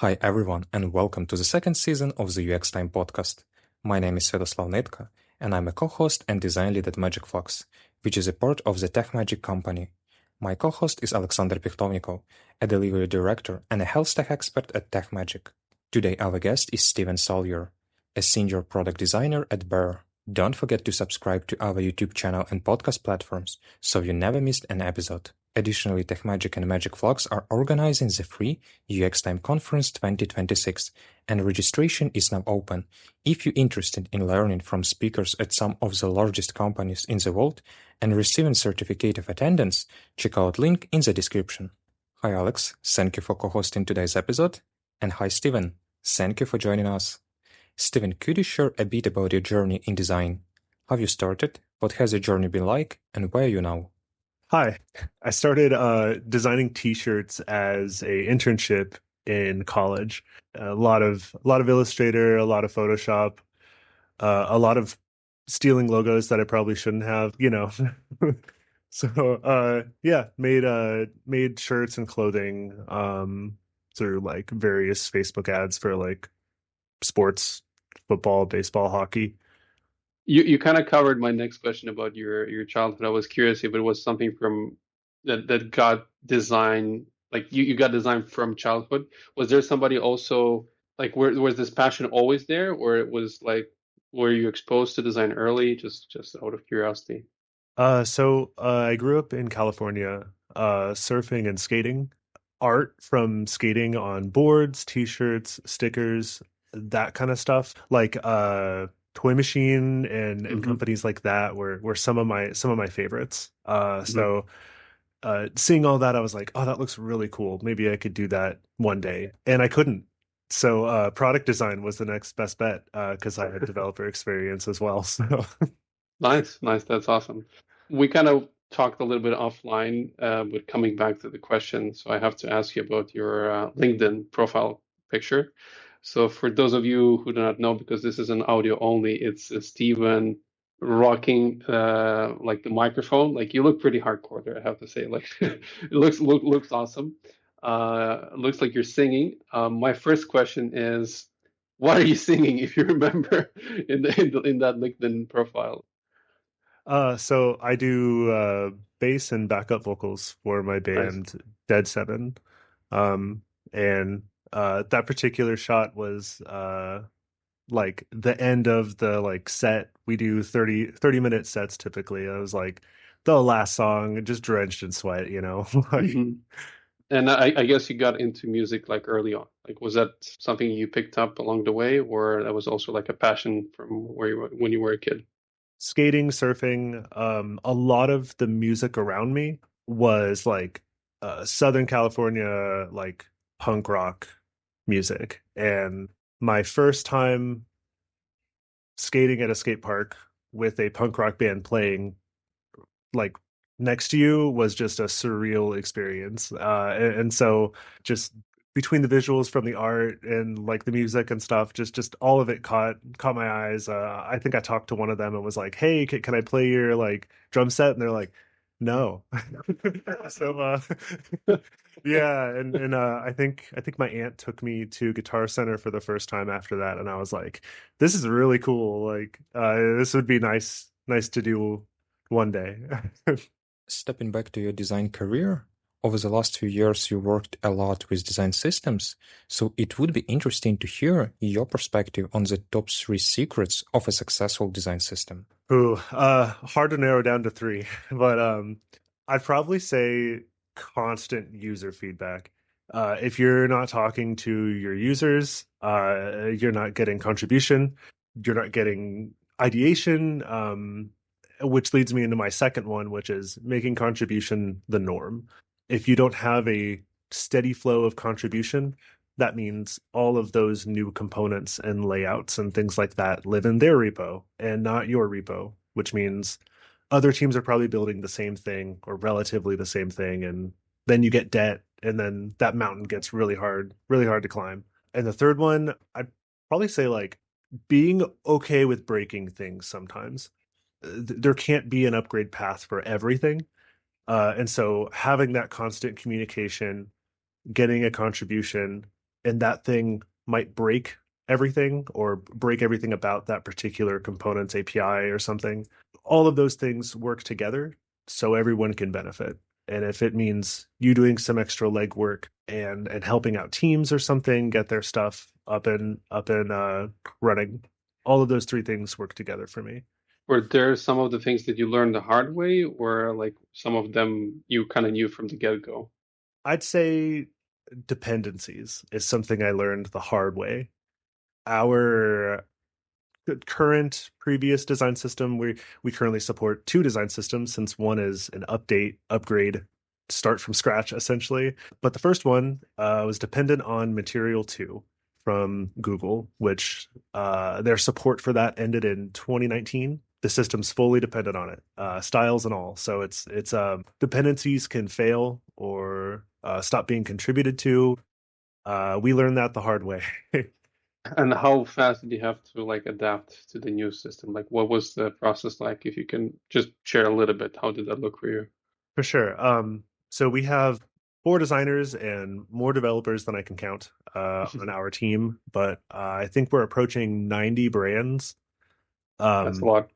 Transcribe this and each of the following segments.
Hi everyone, and welcome to the second season of the UX Time podcast. My name is Sviatoslav Netka, and I'm a co-host and design lead at Magic Flux, which is a part of the Tech Magic company. My co-host is Alexander Pikhtovnikov, a delivery director and a health tech expert at Tech Magic. Today our guest is Steven Salyer, a senior product designer at Bear. Don't forget to subscribe to our YouTube channel and podcast platforms so you never missed an episode. Additionally, Tech Magic and Magic Flux are organizing the free UX Time Conference 2026, and registration is now open. If you're interested in learning from speakers at some of the largest companies in the world and receiving certificate of attendance, check out link in the description. Hi Alex, thank you for co-hosting today's episode. And hi Steven, thank you for joining us. Steven, could you share a bit about your journey in design? Have you started? What has your journey been like? And where are you now? Hi, I started designing t-shirts as a internship in college. A lot of Illustrator, a lot of Photoshop, a lot of stealing logos that I probably shouldn't have. So yeah, made shirts and clothing through like various Facebook ads for like sports, football, baseball, hockey. You kind of covered my next question about your childhood. I was curious if it was something from that got design, like you got design from childhood. Was there somebody also like was this passion always there, or it was like were you exposed to design early, just out of curiosity? I grew up in California, surfing and skating. Art from skating on boards, t-shirts, stickers, that kind of stuff. Like Toy Machine and Hmm. companies like that were some of my favorites. Hmm. Seeing all that, I was like, oh, that looks really cool. Maybe I could do that one day. And I couldn't. So product design was the next best bet because I had developer experience as well. So Nice, nice. That's awesome. We kind of talked a little bit offline, but coming back to the question, so I have to ask you about your LinkedIn profile picture. So for those of you who do not know, because this is an audio only, it's Steven rocking like the microphone. Like you look pretty hardcore there, I have to say. Like it looks awesome. Looks like you're singing. My first question is, what are you singing, if you remember, in that LinkedIn profile? So I do bass and backup vocals for my Nice. band Dead Seven. Um, and that particular shot was like the end of the like set. We do 30-minute sets typically. It was like the last song, just drenched in sweat. Like Hmm. And I guess you got into music like early on. Like, was that something you picked up along the way, or that was also like a passion from where you were when you were a kid? skating, surfing, a lot of the music around me was like Southern California, like punk rock music. And my first time skating at a skate park with a punk rock band playing like next to you was just a surreal experience. And so just between the visuals from the art and like the music and stuff, just all of it caught my eyes. I think I talked to one of them and was like, "Hey, can I play your like drum set?" And they're like, "No." So yeah, and I think my aunt took me to Guitar Center for the first time after that, and I was like, "This is really cool. Like, this would be nice to do one day." Stepping back to your design career, over the last few years you worked a lot with design systems, so it would be interesting to hear your perspective on the top three secrets of a successful design system. Ooh, hard to narrow down to three, but I'd probably say constant user feedback. If you're not talking to your users, you're not getting contribution, you're not getting ideation, which leads me into my second one, which is making contribution the norm. If you don't have a steady flow of contribution, that means all of those new components and layouts and things like that live in their repo and not your repo, which means other teams are probably building the same thing or relatively the same thing. And then you get debt, and then that mountain gets really hard to climb. And the third one, I'd probably say like being okay with breaking things sometimes. There can't be an upgrade path for everything. And so having that constant communication, getting a contribution, and that thing might break everything or break everything about that particular component's API or something. All of those things work together so everyone can benefit. And if it means you doing some extra legwork and helping out teams or something get their stuff up and running, all of those three things work together for me. Were there some of the things that you learned the hard way, or like some of them you kind of knew from the get-go? I'd say dependencies is something I learned the hard way. Our current previous design system, we currently support two design systems since one is an upgrade, start from scratch essentially. But the first one was dependent on Material 2 from Google, which their support for that ended in 2019. The system's fully dependent on it, styles and all. So it's dependencies can fail or stop being contributed to. We learned that the hard way. And how fast did you have to like adapt to the new system? Like, what was the process like? If you can just share a little bit, how did that look for you? For sure. So we have four designers and more developers than I can count on our team, but I think we're approaching 90 brands. That's a Um, lot.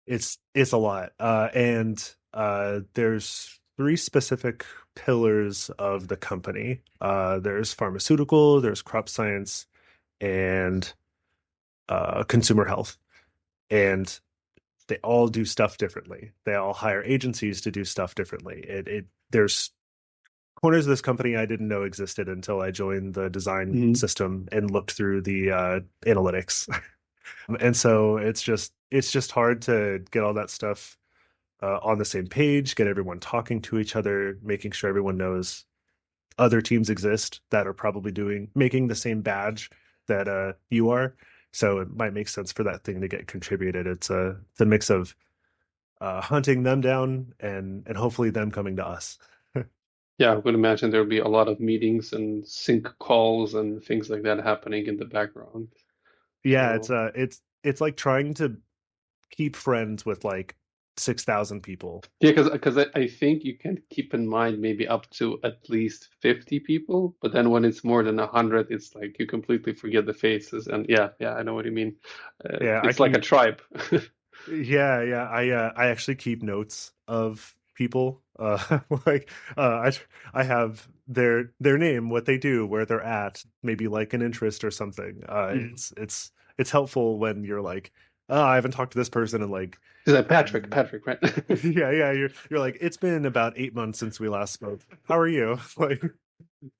it's a lot, and there's three specific pillars of the company. There's pharmaceutical, there's crop science, and consumer health, and they all do stuff differently. They all hire agencies to do stuff differently. It there's corners of this company I didn't know existed until I joined the design Hmm. system and looked through the analytics. And so it's just hard to get all that stuff on the same page, get everyone talking to each other, making sure everyone knows other teams exist that are probably making the same badge that you are. So it might make sense for that thing to get contributed. It's a mix of hunting them down and hopefully them coming to us. Yeah, I would imagine there would be a lot of meetings and sync calls and things like that happening in the background. Yeah, So it's like trying to keep friends with like 6,000 people. yeah, because I think you can keep in mind maybe up to at least 50 people, but then when it's more than 100, it's like you completely forget the faces. And yeah, yeah, I know what you mean. Yeah, I It's like a can. tribe. Yeah. I actually keep notes of people. Like I have their name, what they do, where they're at, maybe like an interest or something. Mhm. It's helpful when you're like, oh, I haven't talked to this person in like Is that Patrick, right? yeah. You're like, it's been about 8 months since we last spoke. How are you? Like,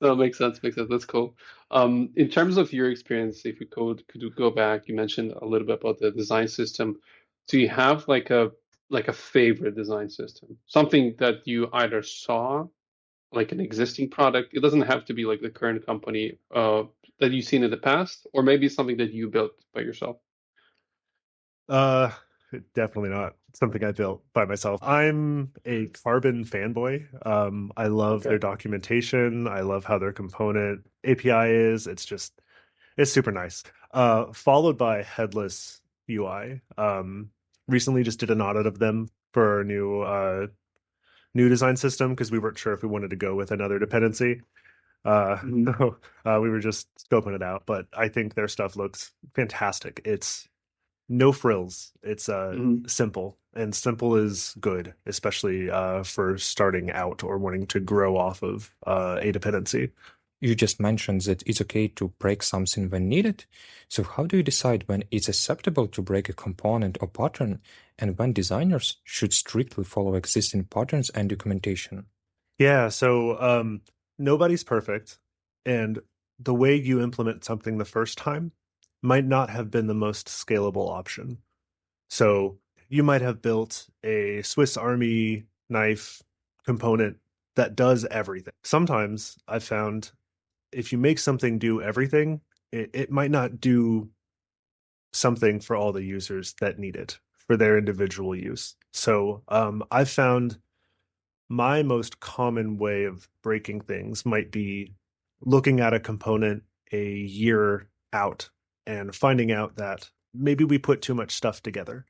No, makes sense, makes sense. That's cool. In terms of your experience, if we could you go back, you mentioned a little bit about the design system. Do you have like a favorite design system? Something that you either saw like an existing product. It doesn't have to be like the current company that you've seen in the past, or maybe something that you built by yourself. Uh, definitely not something I built by myself. I'm a Carbon fanboy. I love Okay. their documentation. I love how their component API is. It's super nice. Followed by Headless UI. Recently just did an audit of them for our new design system because we weren't sure if we wanted to go with another dependency. Hmm. So we were just scoping it out, but I think their stuff looks fantastic. It's no frills. It's Hmm. simple, and simple is good, especially for starting out or wanting to grow off of a dependency. You just mentioned that it's okay to break something when needed. So how do you decide when it's acceptable to break a component or pattern and when designers should strictly follow existing patterns and documentation? Yeah, so nobody's perfect, and the way you implement something the first time might not have been the most scalable option. So you might have built a Swiss Army knife component that does everything. Sometimes I've found if you make something do everything, it might not do something for all the users that need it for their individual use. So I've found my most common way of breaking things might be looking at a component a year out and finding out that maybe we put too much stuff together.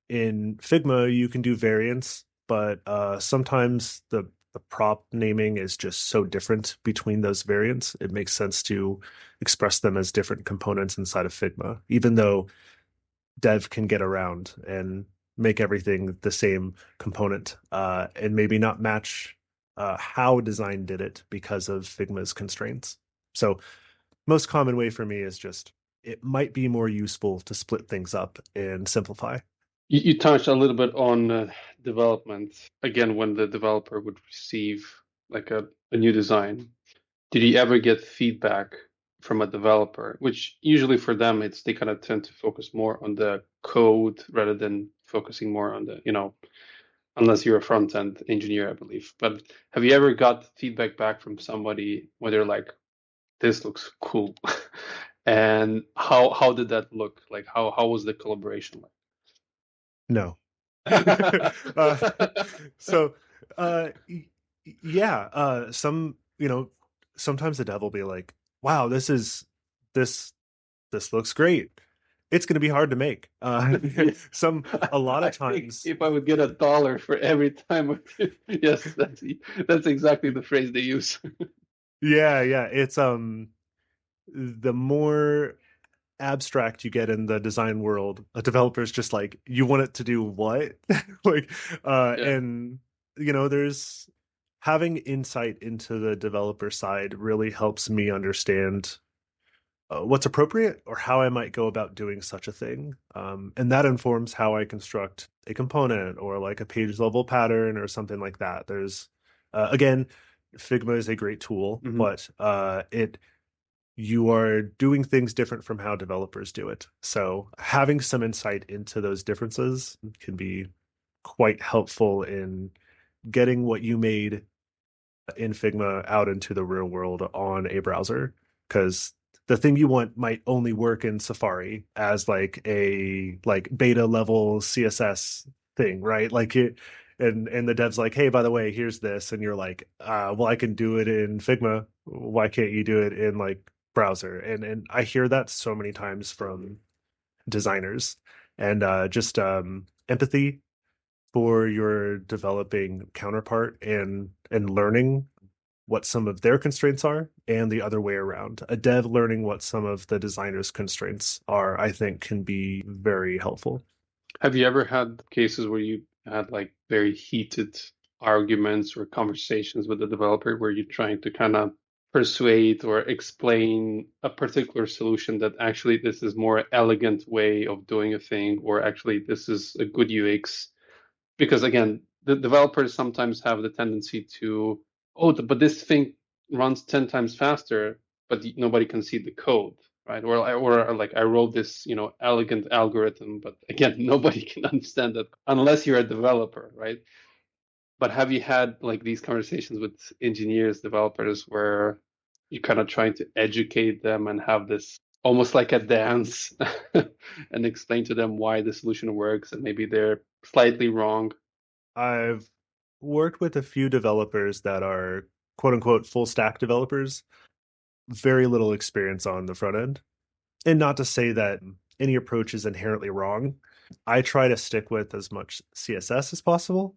In Figma, you can do variants, but sometimes the prop naming is just so different between those variants. It makes sense to express them as different components inside of Figma, even though dev can get around and make everything the same component, and maybe not match how design did it because of Figma's constraints. So most common way for me is just it might be more useful to split things up and simplify. You touched a little bit on development again when the developer would receive like a new design. Did you ever get feedback from a developer, which usually for them it's they kind of tend to focus more on the code rather than focusing more on the, unless you're a front end engineer, I believe. But have you ever got feedback back from somebody where they're like, this looks cool? And how did that look? Like how was the collaboration No. like? uh, so yeah, sometimes the dev will be like, wow, this this looks great. It's going to be hard to make. Yes. A lot I of think times. if I would get $1 for every time, yes, that's exactly the phrase they use. Yeah, it's the more abstract you get in the design world, a developer's just like, you want it to do what? Like, Yeah. and there's having insight into the developer side really helps me understand what's appropriate or how I might go about doing such a thing. And that informs how I construct a component or like a page level pattern or something like that. There's, again, Figma is a great tool, Hmm. but you are doing things different from how developers do it. So having some insight into those differences can be quite helpful in getting what you made in Figma out into the real world on a browser. Because the thing you want might only work in Safari as like a like beta level CSS thing, right? Like it, and the dev's like, hey, by the way, here's this, and you're like, well, I can do it in Figma. Why can't you do it in like browser? And I hear that so many times from designers, and just empathy for your developing counterpart and learning what some of their constraints are and the other way around. A dev learning what some of the designer's constraints are, I think, can be very helpful. Have you ever had cases where you had like very heated arguments or conversations with the developer where you're trying to kind of persuade or explain a particular solution that actually this is more elegant way of doing a thing, or actually this is a good UX? Because again, the developers sometimes have the tendency to, oh, but this thing runs 10 times faster, but nobody can see the code, right? Or like I wrote this, elegant algorithm, but again, nobody can understand that unless you're a developer, right? But have you had like these conversations with engineers, developers, where you're kind of trying to educate them and have this almost like a dance and explain to them why the solution works and maybe they're slightly wrong? I've worked with a few developers that are quote unquote full stack developers, very little experience on the front end. And not to say that any approach is inherently wrong. I try to stick with as much CSS as possible.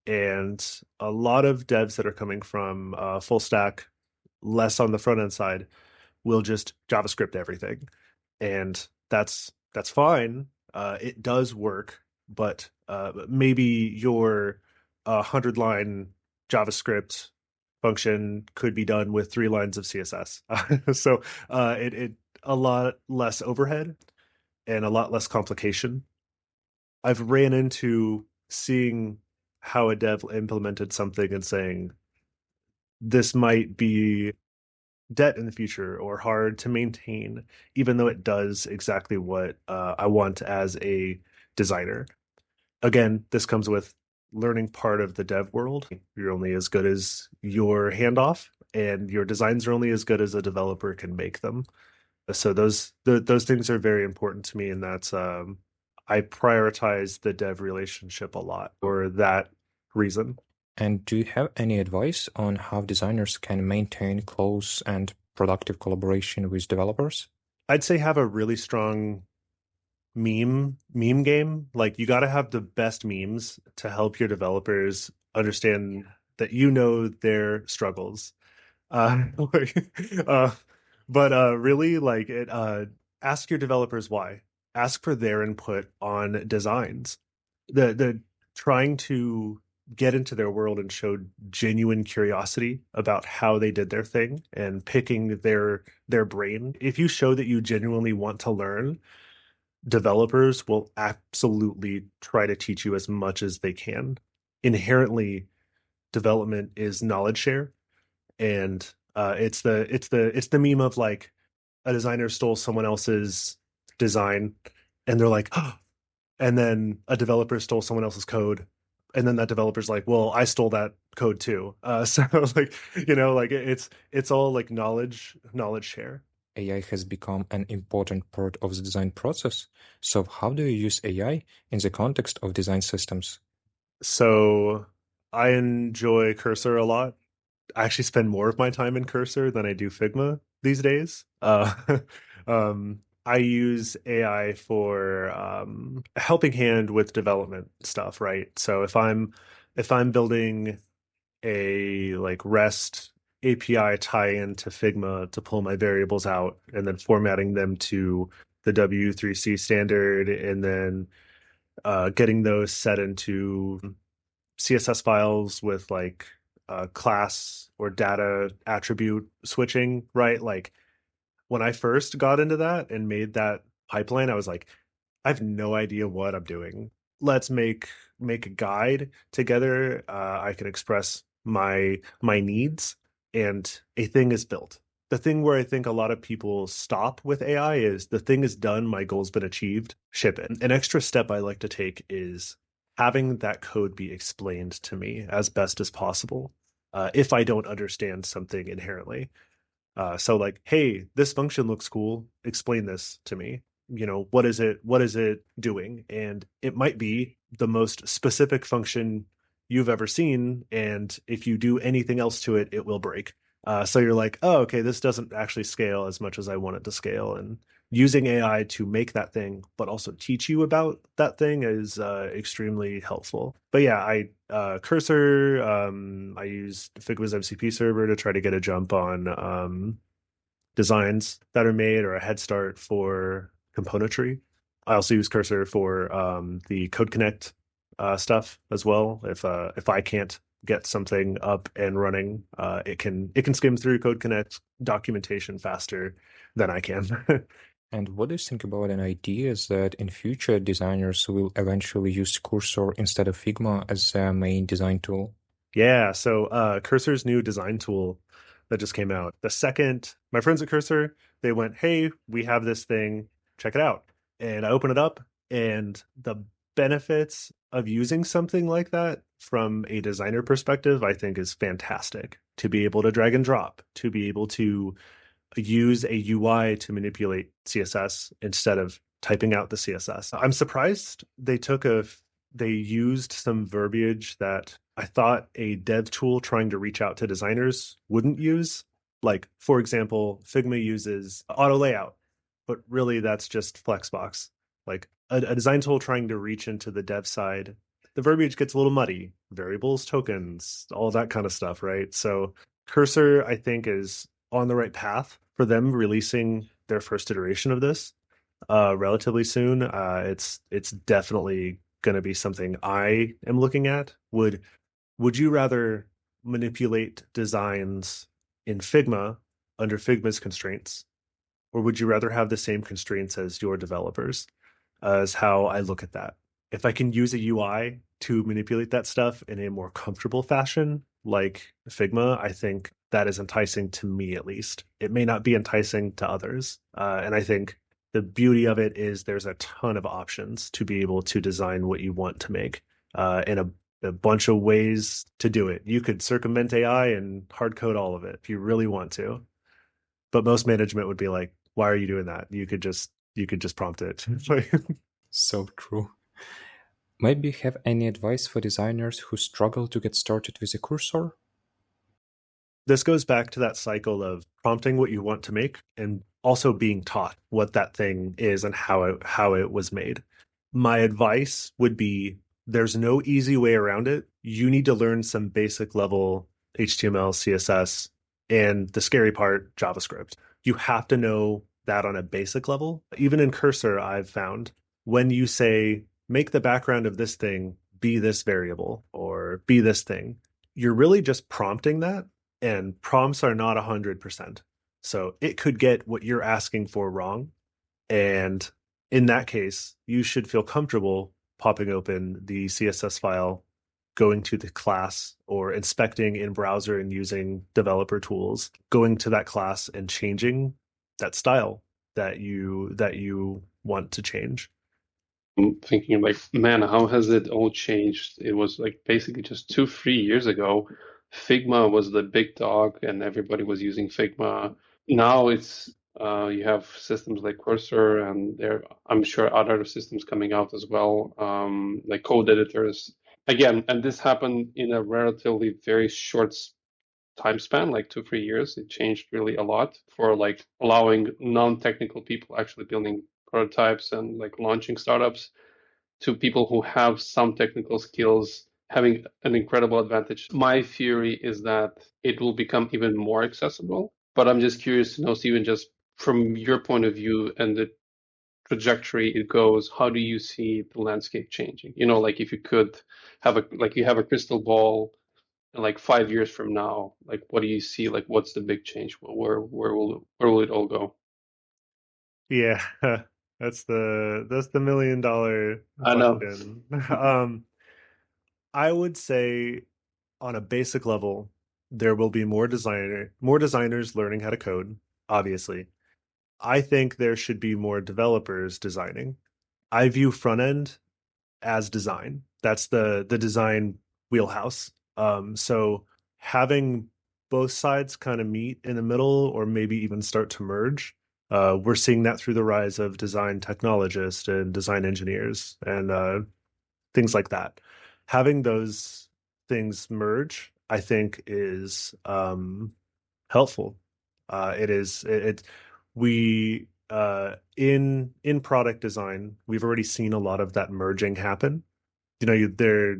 And a lot of devs that are coming from full stack, less on the front end side, will just JavaScript everything. And that's fine. It does work, but maybe your 100 line JavaScript function could be done with 3 lines of CSS. So it a lot less overhead and a lot less complication. I've ran into seeing how a dev implemented something and saying this might be debt in the future or hard to maintain, even though it does exactly what I want as a designer. Again, this comes with learning part of the dev world. You're only as good as your handoff, and your designs are only as good as a developer can make them. So those things are very important to me, and that's I prioritize the dev relationship a lot for that reason. And do you have any advice on how designers can maintain close and productive collaboration with developers? I'd say have a really strong meme game. Like you got to have the best memes to help your developers understand that you know their struggles. Like, but really, like it. Ask your developers why. Ask for their input on designs. The trying to get into their world and show genuine curiosity about how they did their thing and picking their brain. If you show that you genuinely want to learn, developers will absolutely try to teach you as much as they can. Inherently, development is knowledge share, and it's the meme of like a designer stole someone else's design, and they're like, oh, and then a developer stole someone else's code, and then that developer's like, well, I stole that code too. So like like it's all like knowledge share. AI has become an important part of the design process. So how do you use AI in the context of design systems? So I enjoy Cursor a lot. I actually spend more of my time in Cursor than I do Figma these days. I use AI for a helping hand with development stuff, right? So if I'm building a like REST API tie-in to Figma to pull my variables out and then formatting them to the W3C standard and then getting those set into CSS files with like class or data attribute switching, right? Like when I first got into that and made that pipeline, I was like, I have no idea what I'm doing. Let's make a guide together. I can express my needs, and a thing is built. The thing where I think a lot of people stop with AI is the thing is done, my goal's been achieved, ship it. An extra step I like to take is having that code be explained to me as best as possible. If I don't understand something inherently, so like, hey, this function looks cool. Explain this to me. What is it? What is it doing? And it might be the most specific function you've ever seen. And if you do anything else to it, it will break. So you're like, oh, okay, this doesn't actually scale as much as I want it to scale. And using AI to make that thing, but also teach you about that thing is extremely helpful. But yeah, I Cursor, I used Figma's MCP server to try to get a jump on designs that are made or a head start for componentry. I also use Cursor for the Code Connect stuff as well. If I can't get something up and running, it can skim through Code Connect documentation faster than I can. And what do you think about an idea that in future designers will eventually use Cursor instead of Figma as their main design tool? Yeah, so Cursor's new design tool that just came out. The second my friends at Cursor, they went, "Hey, we have this thing, check it out." And I open it up, and the benefits of using something like that from a designer perspective, I think is fantastic. To be able to drag and drop, to be able to use a UI to manipulate CSS instead of typing out the CSS. I'm surprised they used some verbiage that I thought a dev tool trying to reach out to designers wouldn't use. Like, for example, Figma uses auto layout, but really that's just Flexbox. Like a design tool trying to reach into the dev side, the verbiage gets a little muddy. Variables, tokens, all that kind of stuff, right? So Cursor, I think, is on the right path for them releasing their first iteration of this relatively soon. It's definitely going to be something I am looking at. Would you rather manipulate designs in Figma under Figma's constraints, or would you rather have the same constraints as your developers? Is how I look at that. If I can use a UI to manipulate that stuff in a more comfortable fashion, like Figma, I think that is enticing to me at least. It may not be enticing to others. And I think the beauty of it is there's a ton of options to be able to design what you want to make in a bunch of ways to do it. You could circumvent AI and hard code all of it if you really want to. But most management would be like, why are you doing that? You could just prompt it. So true. Maybe you have any advice for designers who struggle to get started with a cursor? This goes back to that cycle of prompting what you want to make and also being taught what that thing is and how it was made. My advice would be There's no easy way around it. You need to learn some basic level HTML, CSS, and the scary part, JavaScript. You have to know that on a basic level. Even in Cursor, I've found when you say, make the background of this thing be this variable or be this thing, you're really just prompting that, and prompts are not 100%. So it could get what you're asking for wrong. And in that case, you should feel comfortable popping open the CSS file, going to the class, or inspecting in browser and using developer tools, going to that class and changing that style that you want to change. I'm thinking like, man, how has it all changed? It was like basically just 2, 3 years ago, Figma was the big dog and everybody was using Figma. Now it's you have systems like Cursor and there I'm sure other systems coming out as well, like code editors. Again, and this happened in a relatively very short time span, like 2, 3 years. It changed really a lot for like allowing non-technical people actually building prototypes and like launching startups to people who have some technical skills having an incredible advantage. My theory is that it will become even more accessible, but I'm just curious to know, Steven, just from your point of view and the trajectory it goes, how do you see the landscape changing? You know, like if you could have a like you have a crystal ball like 5 years from now, like what do you see? Like what's the big change? Where will it all go? Yeah, that's the $1 million I know. question. I would say on a basic level, there will be more designers learning how to code, obviously. I think there should be more developers designing. I view front end as design. That's the design wheelhouse. So having both sides kind of meet in the middle, or maybe even start to merge. We're seeing that through the rise of design technologists and design engineers and things like that. Having those things merge, I think, is helpful. It is it we in product design, we've already seen a lot of that merging happen. There,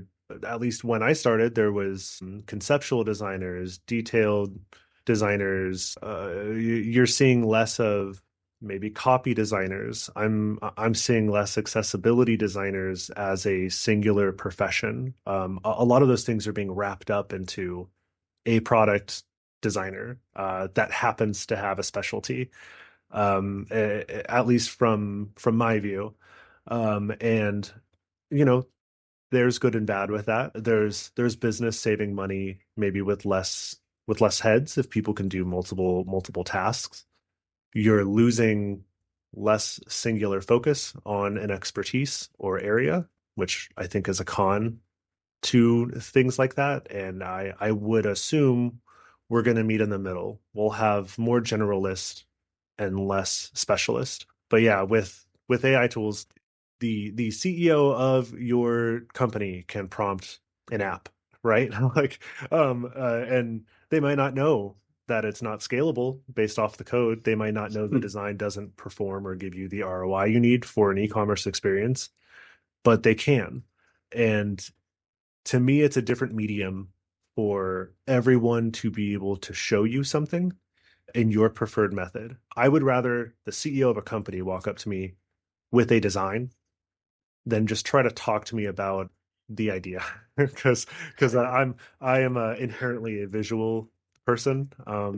at least when I started, there was conceptual designers, detailed designers. You're seeing less of maybe copy designers. I'm seeing less accessibility designers as a singular profession. A lot of those things are being wrapped up into a product designer that happens to have a specialty, at least from my view. And you know, there's good and bad with that. There's business saving money maybe with less heads if people can do multiple tasks. You're losing less singular focus on an expertise or area, which I think is a con to things like that. And I would assume we're going to meet in the middle. We'll have more generalist and less specialist. But yeah, with AI tools, the CEO of your company can prompt an app, right? And they might not know that it's not scalable based off the code. They might not know the design doesn't perform or give you the ROI you need for an e-commerce experience, but they can. And to me, it's a different medium for everyone to be able to show you something in your preferred method. I would rather the CEO of a company walk up to me with a design than just try to talk to me about the idea because I am inherently a visual person.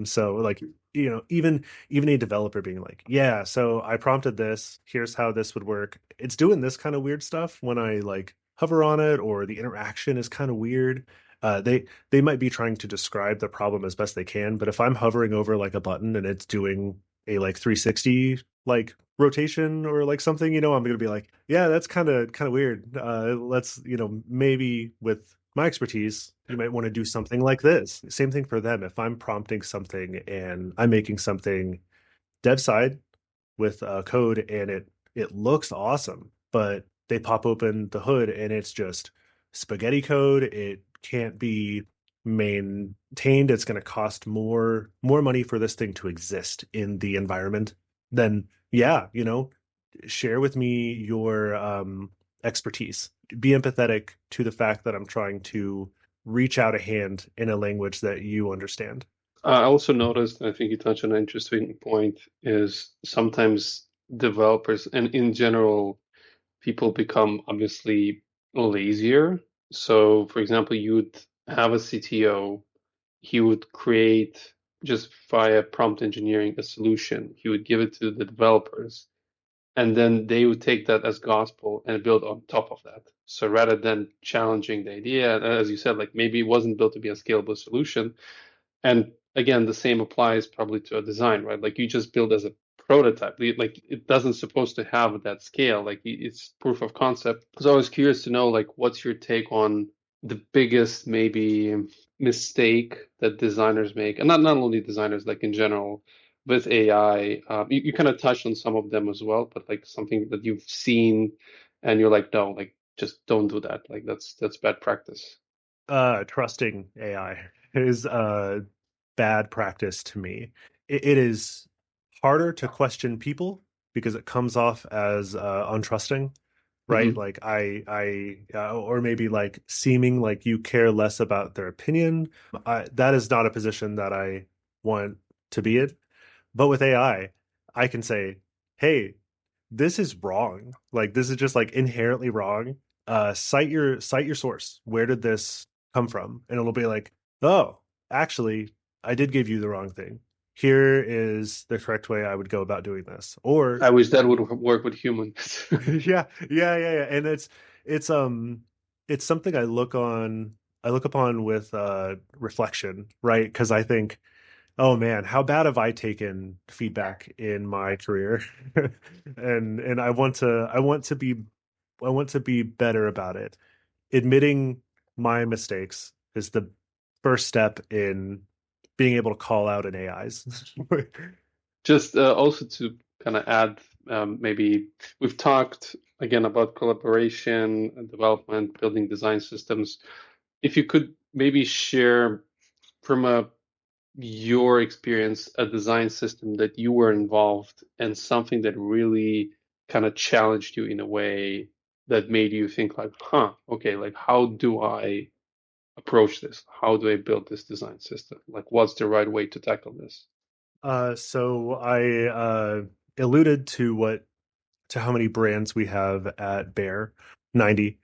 So like even a developer being like, yeah, so I prompted this, here's how this would work. It's doing this kind of weird stuff when I like hover on it, or the interaction is kind of weird. They might be trying to describe the problem as best they can, but if I'm hovering over like a button and it's doing a like 360 like rotation or like something, I'm gonna be like, yeah, that's kind of weird. Let's, maybe with my expertise, you might want to do something like this. Same thing for them. If I'm prompting something and I'm making something dev side with code and it looks awesome, but they pop open the hood and it's just spaghetti code. It can't be maintained. It's going to cost more money for this thing to exist in the environment. Then yeah, share with me your expertise. be empathetic to the fact that I'm trying to reach out a hand in a language that you understand. I also noticed, and I think you touched on an interesting point, is sometimes developers and in general people become obviously lazier. So, for example, you'd have a CTO, he would create just via prompt engineering a solution. He would give it to the developers, and then they would take that as gospel and build on top of that. So rather than challenging the idea, as you said, like maybe it wasn't built to be a scalable solution, and again, the same applies probably to a design, right? Like you just build as a prototype. Like it doesn't supposed to have that scale. Like it's proof of concept. So I was curious to know, like, what's your take on the biggest maybe mistake that designers make, and not only designers, like in general with AI. You kind of touched on some of them as well, but like something that you've seen, and you're like, no, like just don't do that. Like that's bad practice. Trusting AI is bad practice to me. It is harder to question people because it comes off as untrusting, right? Hmm. Like or maybe like seeming like you care less about their opinion. That is not a position that I want to be in. But with I can say, hey, this is wrong. Like this is just like inherently wrong. Cite your source. Where did this come from? And it'll be like, oh, actually, I did give you the wrong thing. Here is the correct way I would go about doing this. Or I wish that would work with humans. yeah. And it's it's something I look upon with reflection, right? Because I think, oh man, how bad have I taken feedback in my career? And I want to be better about it. Admitting my mistakes is the first step in being able to call out an AI's. Just also to kind of add, maybe we've talked again about collaboration and development, building design systems. If you could maybe share from your experience a design system that you were involved and something that really kind of challenged you in a way that made you think like, huh, okay, like how do I approach this? How do I build this design system? Like what's the right way to tackle this? So I alluded to how many brands we have at Bear, 90,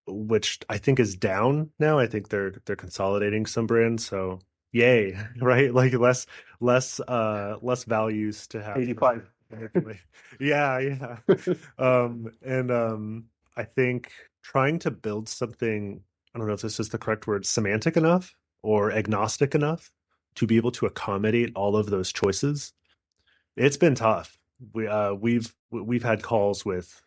which I think is down now. I think they're consolidating some brands, so yay, right? Like less values to have for 85. everybody. Yeah. And I think trying to build something, I don't know if this is the correct word, semantic enough or agnostic enough to be able to accommodate all of those choices. It's been tough. We've had calls with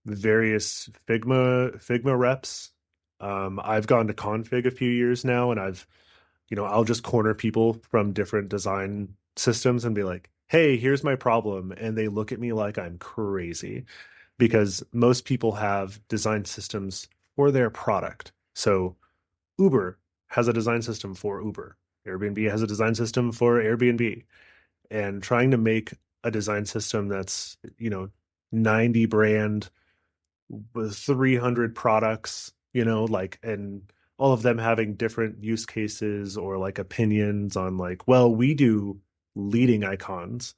various Figma reps. I've gone to config a few years now, and I'll just corner people from different design systems and be like, "Hey, here's my problem," and they look at me like I'm crazy because most people have design systems for their product. So Uber has a design system for Uber. Airbnb has a design system for Airbnb, and trying to make a design system that's 90 brand with 300 products, like, and all of them having different use cases or like opinions on like, well, we do leading icons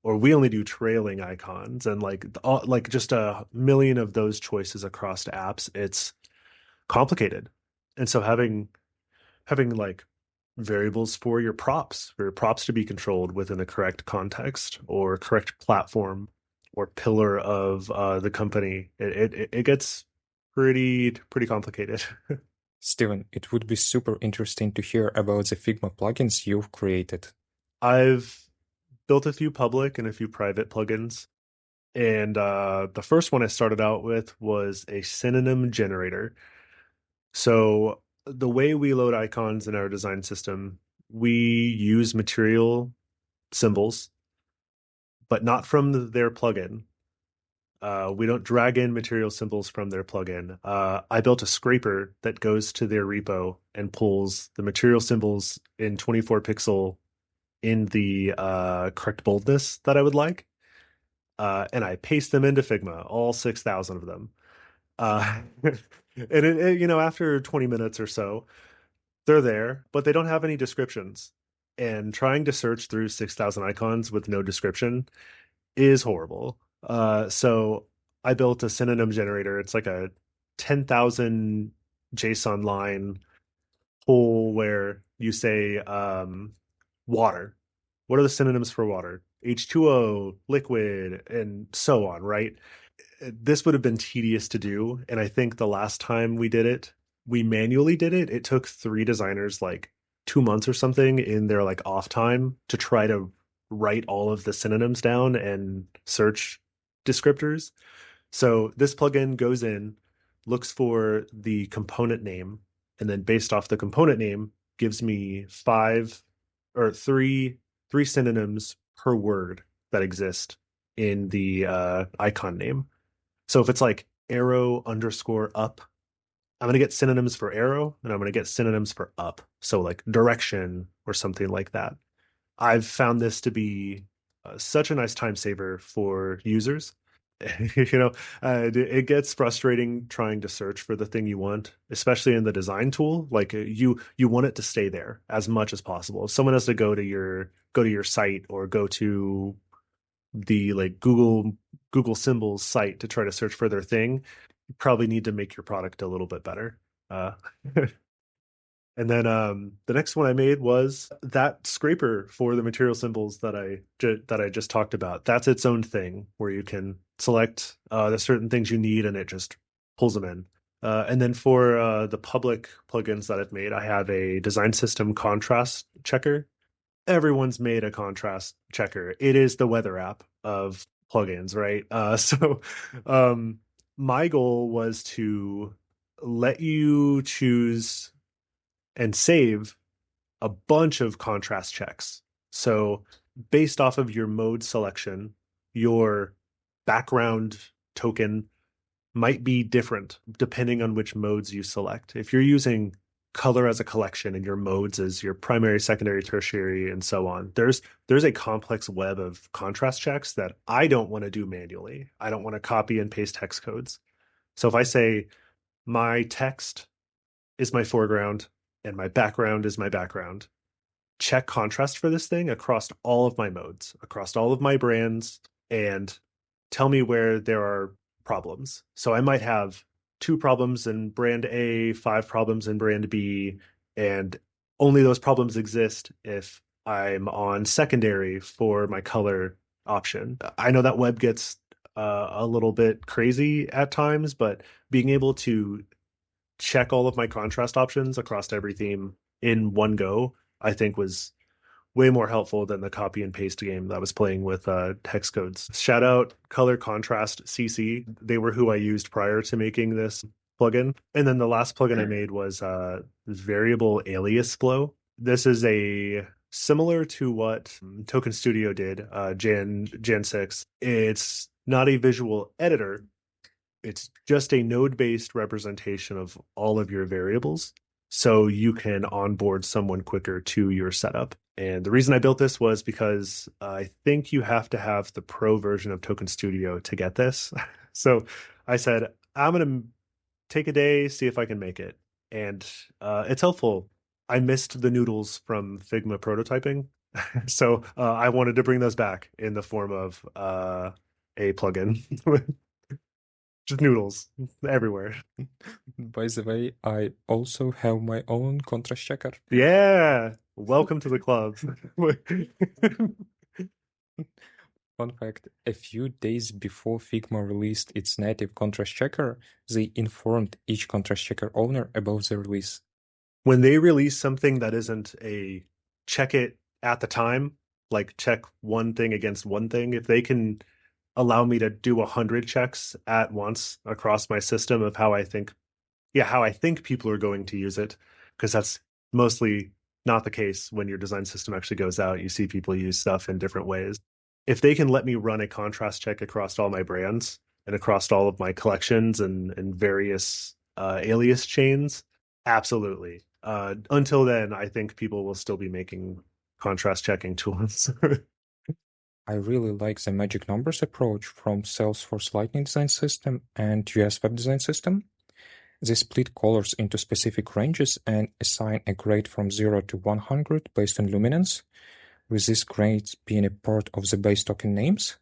or we only do trailing icons, and like just a million of those choices across apps. It's complicated. And so having like variables for your props to be controlled within the correct context or correct platform or pillar of the company, it gets pretty complicated. Steven, it would be super interesting to hear about the Figma plugins you've created. I've built a few public and a few private plugins. And the first one I started out with was a synonym generator. So the way we load icons in our design system, we use material symbols, but not from their plugin. We don't drag in material symbols from their plugin. I built a scraper that goes to their repo and pulls the material symbols in 24 pixel in the correct boldness that I would like. And I paste them into Figma, all 6,000 of them. Uh, And after 20 minutes or so, they're there, but they don't have any descriptions. And trying to search through 6,000 icons with no description is horrible. So I built a synonym generator. It's like a 10,000 JSON line pool where you say water. What are the synonyms for water? H2O, liquid, and so on, right? This would have been tedious to do. And I think the last time we did it, we manually did it. It took 3 designers like 2 months or something in their like off time to try to write all of the synonyms down and search descriptors. So this plugin goes in, looks for the component name, and then based off the component name, gives me three synonyms per word that exist in the icon name. So if it's like arrow underscore up, I'm going to get synonyms for arrow and I'm going to get synonyms for up. So like direction or something like that. I've found this to be such a nice time saver for users. you know, it gets frustrating trying to search for the thing you want, especially in the design tool. Like you want it to stay there as much as possible. If someone has to go to your site or go to the like Google Symbols site to try to search for their thing, you probably need to make your product a little bit better. Uh, and then the next one I made was that scraper for the material symbols that I just talked about. That's its own thing where you can select the certain things you need and it just pulls them in. And then for the public plugins that I've made, I have a design system contrast checker. Everyone's made a contrast checker. It is the weather app of plugins, right? So my goal was to let you choose and save a bunch of contrast checks. So based off of your mode selection, your background token might be different depending on which modes you select. If you're using color as a collection and your modes as your primary, secondary, tertiary, and so on, there's a complex web of contrast checks that I don't want to do manually. I don't want to copy and paste hex codes. So if I say my text is my foreground and my background is my background, check contrast for this thing across all of my modes, across all of my brands, and tell me where there are problems. So I might have 2 problems in brand A, 5 problems in brand B, and only those problems exist if I'm on secondary for my color option. I know that web gets a little bit crazy at times, but being able to check all of my contrast options across every theme in one go, I think was way more helpful than the copy and paste game that I was playing with hex codes. Shout out Color Contrast CC. They were who I used prior to making this plugin. And then the last plugin I made was Variable Alias Flow. This is a similar to what Token Studio did, Jan 6. It's not a visual editor, it's just a node-based representation of all of your variables so you can onboard someone quicker to your setup. And the reason I built this was because I think you have to have the pro version of Token Studio to get this. So I said, I'm going to take a day, see if I can make it. And it's helpful. I missed the noodles from Figma prototyping. So I wanted to bring those back in the form of a plugin. Just noodles everywhere. By the way, I also have my own contrast checker. Yeah. Welcome to the club. Fun fact, a few days before Figma released its native contrast checker, they informed each contrast checker owner about the release. When they release something that isn't a check it at the time, like check one thing against one thing, if they can allow me to do 100 checks at once across my system of how I think people are going to use it, because that's mostly not the case when your design system actually goes out. You see people use stuff in different ways. If they can let me run a contrast check across all my brands and across all of my collections and various alias chains, absolutely. Until then, I think people will still be making contrast checking tools. I really like the magic numbers approach from Salesforce Lightning Design System and US Web Design System. They split colors into specific ranges and assign a grade from 0 to 100 based on luminance, with these grades being a part of the base token names.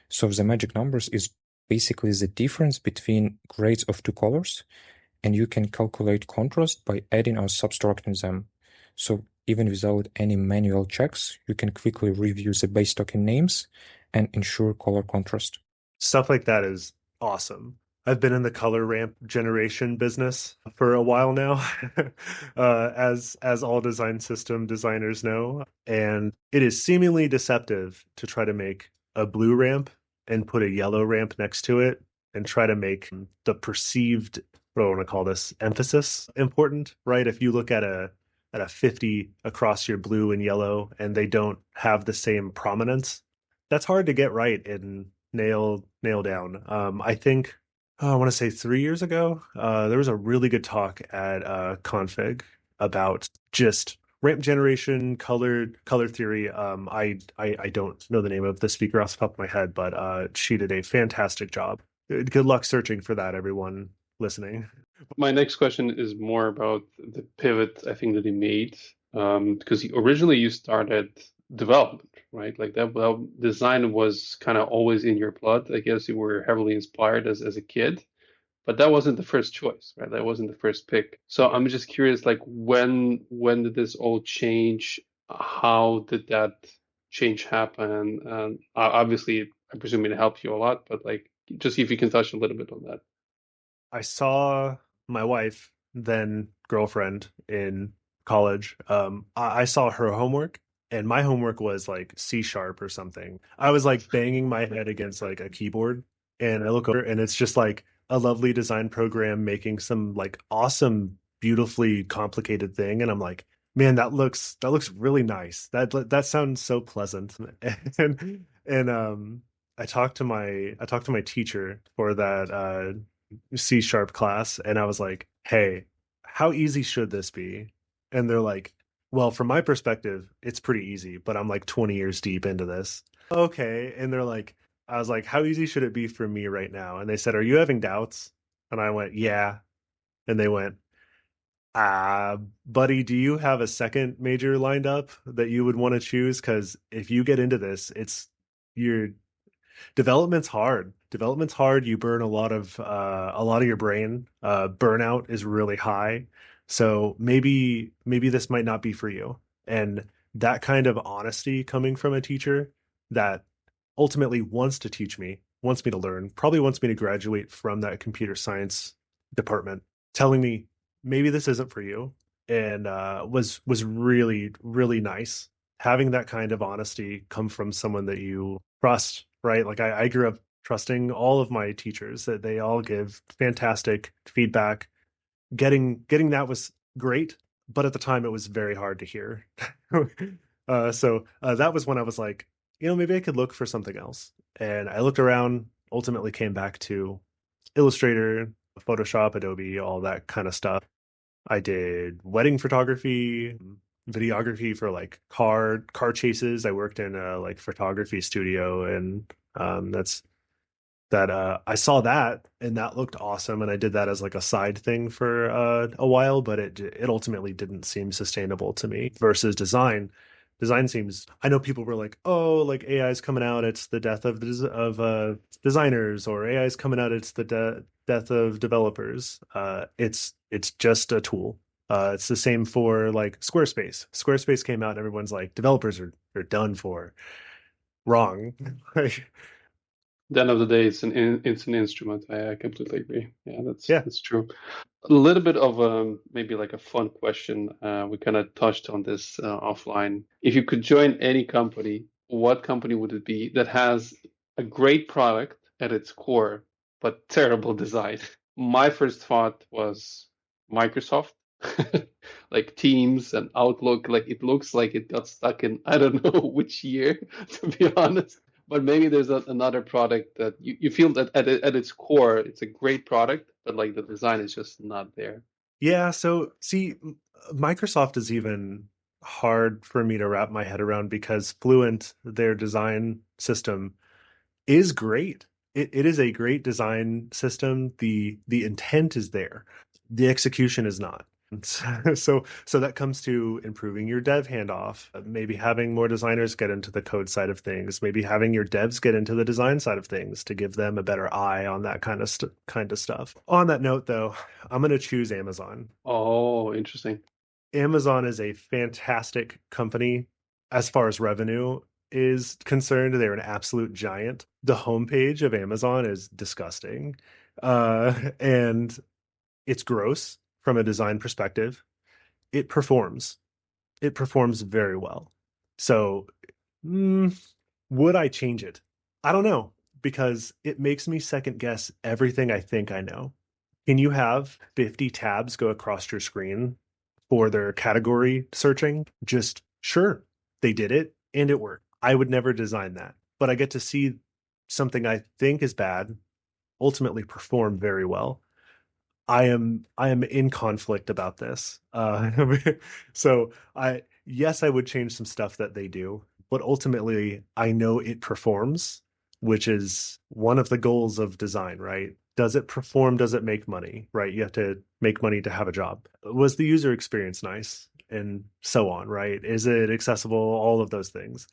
So the magic numbers is basically the difference between grades of two colors, and you can calculate contrast by adding or subtracting them. So even without any manual checks, you can quickly review the base token names and ensure color contrast. Stuff like that is awesome. I've been in the color ramp generation business for a while now, as all design system designers know, and it is seemingly deceptive to try to make a blue ramp and put a yellow ramp next to it and try to make the perceived, what do I want to call this, emphasis important, right? If you look at a 50 across your blue and yellow and they don't have the same prominence, that's hard to get right and nail down. I think I want to say 3 years ago, there was a really good talk at Config about just ramp generation, color theory. I don't know the name of the speaker off the top of my head, but she did a fantastic job. Good luck searching for that, everyone listening. My next question is more about the pivot I think that he made, because originally you started development, right? Like that, well, design was kind of always in your blood. I guess you were heavily inspired as a kid, but that wasn't the first choice, right? That wasn't the first pick. So I'm just curious, like when did this all change? How did that change happen? And obviously, I presume it helped you a lot, but like just if you can touch a little bit on that. I saw my wife, then girlfriend, in college. I saw her homework, and my homework was like C sharp or something. I was like banging my head against like a keyboard, and I look over, and it's just like a lovely design program making some like awesome, beautifully complicated thing, and I'm like, man, that looks really nice. That sounds so pleasant, and I talked to my teacher for that C sharp class, and I was like, hey, how easy should this be? And they're like, well, from my perspective, it's pretty easy, but I'm like 20 years deep into this. Okay. And they're like, I was like, how easy should it be for me right now? And they said, are you having doubts? And I went, yeah. And they went, buddy, do you have a second major lined up that you would want to choose? Because if you get into this, you're development's hard. Development's hard. You burn a lot of your brain. Burnout is really high. So maybe this might not be for you. And that kind of honesty coming from a teacher that ultimately wants to teach me, wants me to learn, probably wants me to graduate from that computer science department, telling me maybe this isn't for you, and was really really nice. Having that kind of honesty come from someone that you trust, right? Like I grew up trusting all of my teachers, that they all give fantastic feedback. Getting that was great, but at the time it was very hard to hear. So that was when I was like, maybe I could look for something else. And I looked around, ultimately came back to Illustrator, Photoshop, Adobe, all that kind of stuff. I did wedding photography, videography for like car chases. I worked in a like photography studio, and that's that I saw that, and that looked awesome, and I did that as like a side thing for a while, but it ultimately didn't seem sustainable to me. Versus design seems, I know people were like, oh, like AI is coming out, it's the death of designers, or AI is coming out, it's the death of developers. It's just a tool. It's the same for like Squarespace. Squarespace came out and everyone's like, developers are done for. Wrong. Like, The end of the day, it's an instrument. I completely agree. Yeah, yeah. that's true. A little bit of maybe like a fun question. We kind of touched on this offline. If you could join any company, what company would it be that has a great product at its core, but terrible design? My first thought was Microsoft, like Teams and Outlook. Like it looks like it got stuck in I don't know which year, to be honest. But maybe there's another product that you feel that at its core, it's a great product, but like the design is just not there. Yeah, so see, Microsoft is even hard for me to wrap my head around because Fluent, their design system, is great. It is a great design system. The intent is there. The execution is not. So that comes to improving your dev handoff, maybe having more designers get into the code side of things, maybe having your devs get into the design side of things to give them a better eye on that kind of stuff. On that note, though, I'm going to choose Amazon. Oh, interesting. Amazon is a fantastic company as far as revenue is concerned. They're an absolute giant. The homepage of Amazon is disgusting, and it's gross from a design perspective. It performs. It performs very well. So, would I change it? I don't know, because it makes me second guess everything I think I know. Can you have 50 tabs go across your screen for their category searching? Just sure, they did it and it worked. I would never design that, but I get to see something I think is bad ultimately perform very well. I am in conflict about this. So I would change some stuff that they do, but ultimately I know it performs, which is one of the goals of design, right? Does it perform? Does it make money? Right? You have to make money to have a job. Was the user experience nice? And so on, right? Is it accessible? All of those things.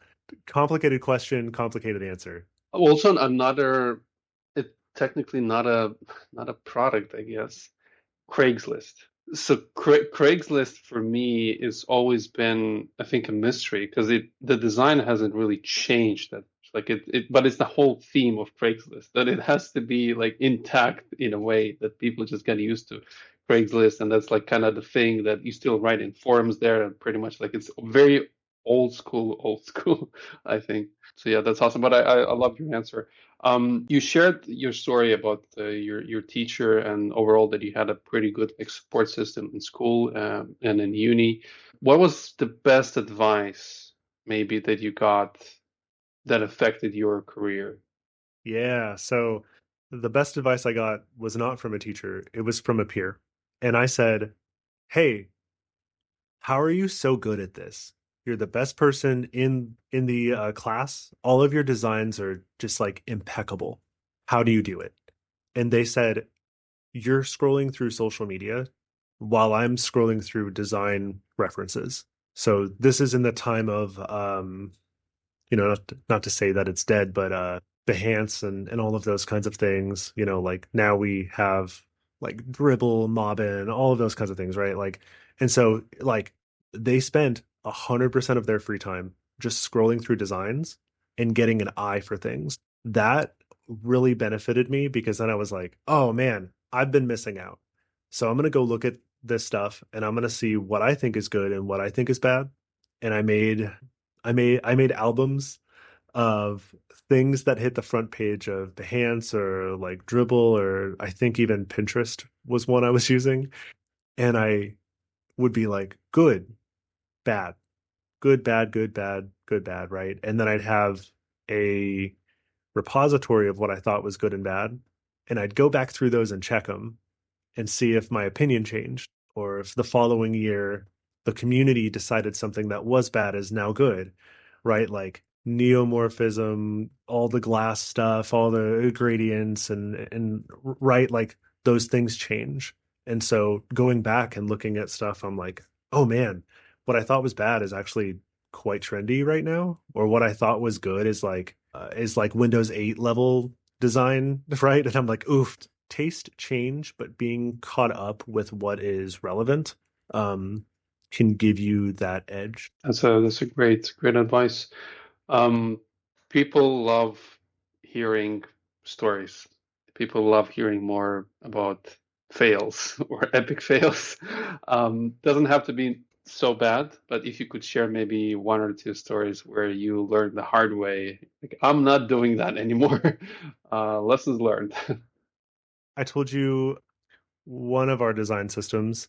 Complicated question, complicated answer. Also, another, it technically not a product, I guess. Craigslist. So Craigslist for me has always been, I think, a mystery because the design hasn't really changed that. Like but it's the whole theme of Craigslist that it has to be like intact in a way that people just get used to Craigslist, and that's like kind of the thing that you still write in forums there, and pretty much like it's very old school, I think. So yeah, that's awesome. But I love your answer. You shared your story about your teacher and overall that you had a pretty good like support system in school and in uni. What was the best advice maybe that you got that affected your career? Yeah. So the best advice I got was not from a teacher, it was from a peer. And I said, "Hey, how are you so good at this? You're the best person in the class. All of your designs are just like impeccable. How do you do it?" And they said, "You're scrolling through social media while I'm scrolling through design references." So this is in the time of not to say that it's dead, but Behance and all of those kinds of things. Like now we have like Dribble, Mobbin, all of those kinds of things, right? Like, and so like they spend 100% of their free time just scrolling through designs and getting an eye for things. That really benefited me because then I was like, oh man, I've been missing out. So I'm gonna go look at this stuff and I'm gonna see what I think is good and what I think is bad. And I made albums of things that hit the front page of Behance or like Dribble, or I think even Pinterest was one I was using. And I would be like, good, bad, good, bad, good, bad, good, bad, right? And then I'd have a repository of what I thought was good and bad. And I'd go back through those and check them and see if my opinion changed, or if the following year the community decided something that was bad is now good, right? Like neomorphism, all the glass stuff, all the gradients, and right, like those things change. And so going back and looking at stuff, I'm like, oh man, what I thought was bad is actually quite trendy right now, or what I thought was good is like Windows 8 level design, right? And I'm like, oof, taste change, but being caught up with what is relevant um, can give you that edge. That's a great advice. Um, People love hearing stories. People love hearing more about fails or epic fails. Doesn't have to be so bad, but if you could share maybe one or two stories where you learned the hard way, like I'm not doing that anymore. Lessons learned. I told you one of our design systems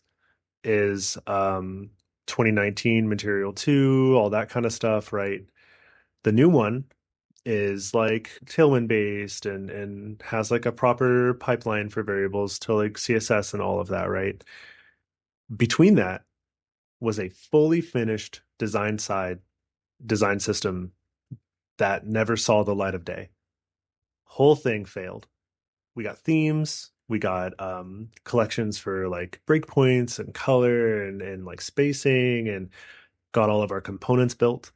is 2019 Material 2, all that kind of stuff, right? The new one is like Tailwind based and has like a proper pipeline for variables to like CSS and all of that, right? Between that was a fully finished design system that never saw the light of day. Whole thing failed. we got themes, we got collections for like breakpoints and color and like spacing, and got all of our components built.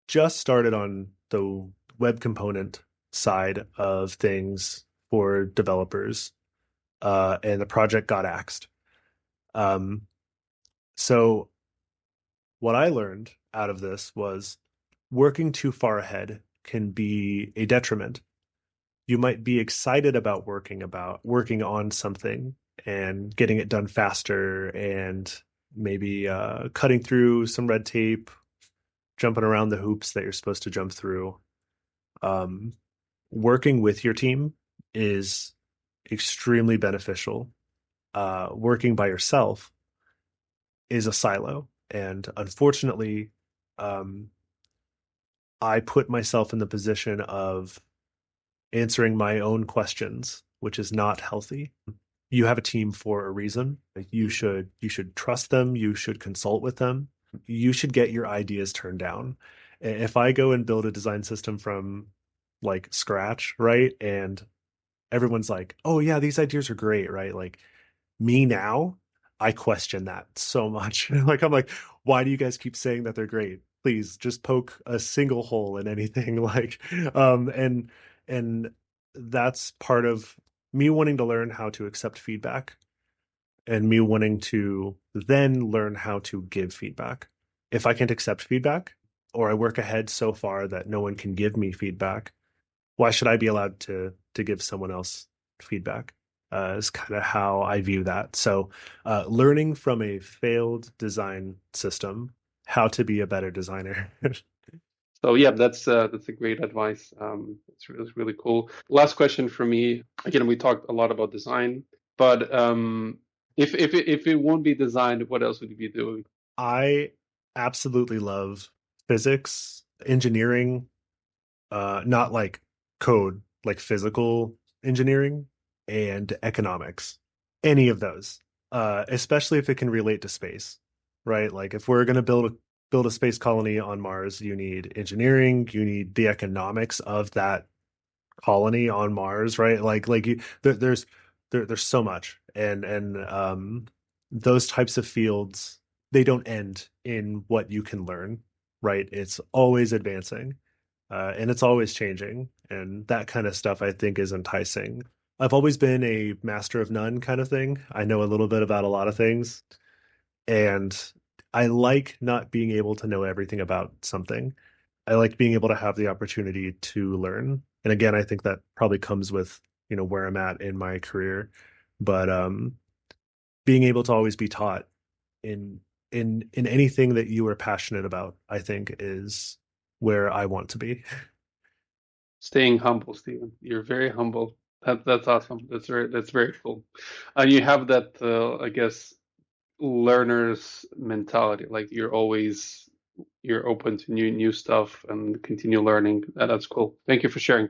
Just started on the web component side of things for developers, and the project got axed. Um, so what I learned out of this was working too far ahead can be a detriment. You might be excited about working on something and getting it done faster, and maybe cutting through some red tape, jumping around the hoops that you're supposed to jump through. Um, Working with your team is extremely beneficial. Working by yourself is a silo. And unfortunately, um, I put myself in the position of answering my own questions, which is not healthy. You have a team for a reason. You should trust them. You should consult with them. You should get your ideas turned down. If I go and build a design system from like scratch, right, and everyone's like, "Oh yeah, these ideas are great," right? Like me now, I question that so much. Like I'm like, why do you guys keep saying that they're great? Please just poke a single hole in anything. Like, and that's part of me wanting to learn how to accept feedback, and me wanting to then learn how to give feedback. If I can't accept feedback, or I work ahead so far that no one can give me feedback, why should I be allowed to give someone else feedback? Is kind of how I view that. So, learning from a failed design system how to be a better designer. So yeah, that's a great advice. It's really cool. Last question for me. Again, we talked a lot about design, but if it won't be designed, what else would you be doing? I absolutely love physics, engineering, not like code, like physical engineering and economics. Any of those, especially if it can relate to space, right? Like if we're going to build a space colony on Mars, you need engineering, you need the economics of that colony on Mars, right? There's so much, and those types of fields, they don't end in what you can learn, right? It's always advancing, and it's always changing, and that kind of stuff I think is enticing. I've always been a master of none kind of thing. I know a little bit about a lot of things, and I like not being able to know everything about something. I like being able to have the opportunity to learn. And again, I think that probably comes with, where I'm at in my career. But being able to always be taught in in anything that you are passionate about, I think is where I want to be. Staying humble, Stephen. You're very humble. That's awesome. That's very cool. And you have that, I guess, learner's mentality. Like you're open to new stuff and continue learning. That's cool. Thank you for sharing.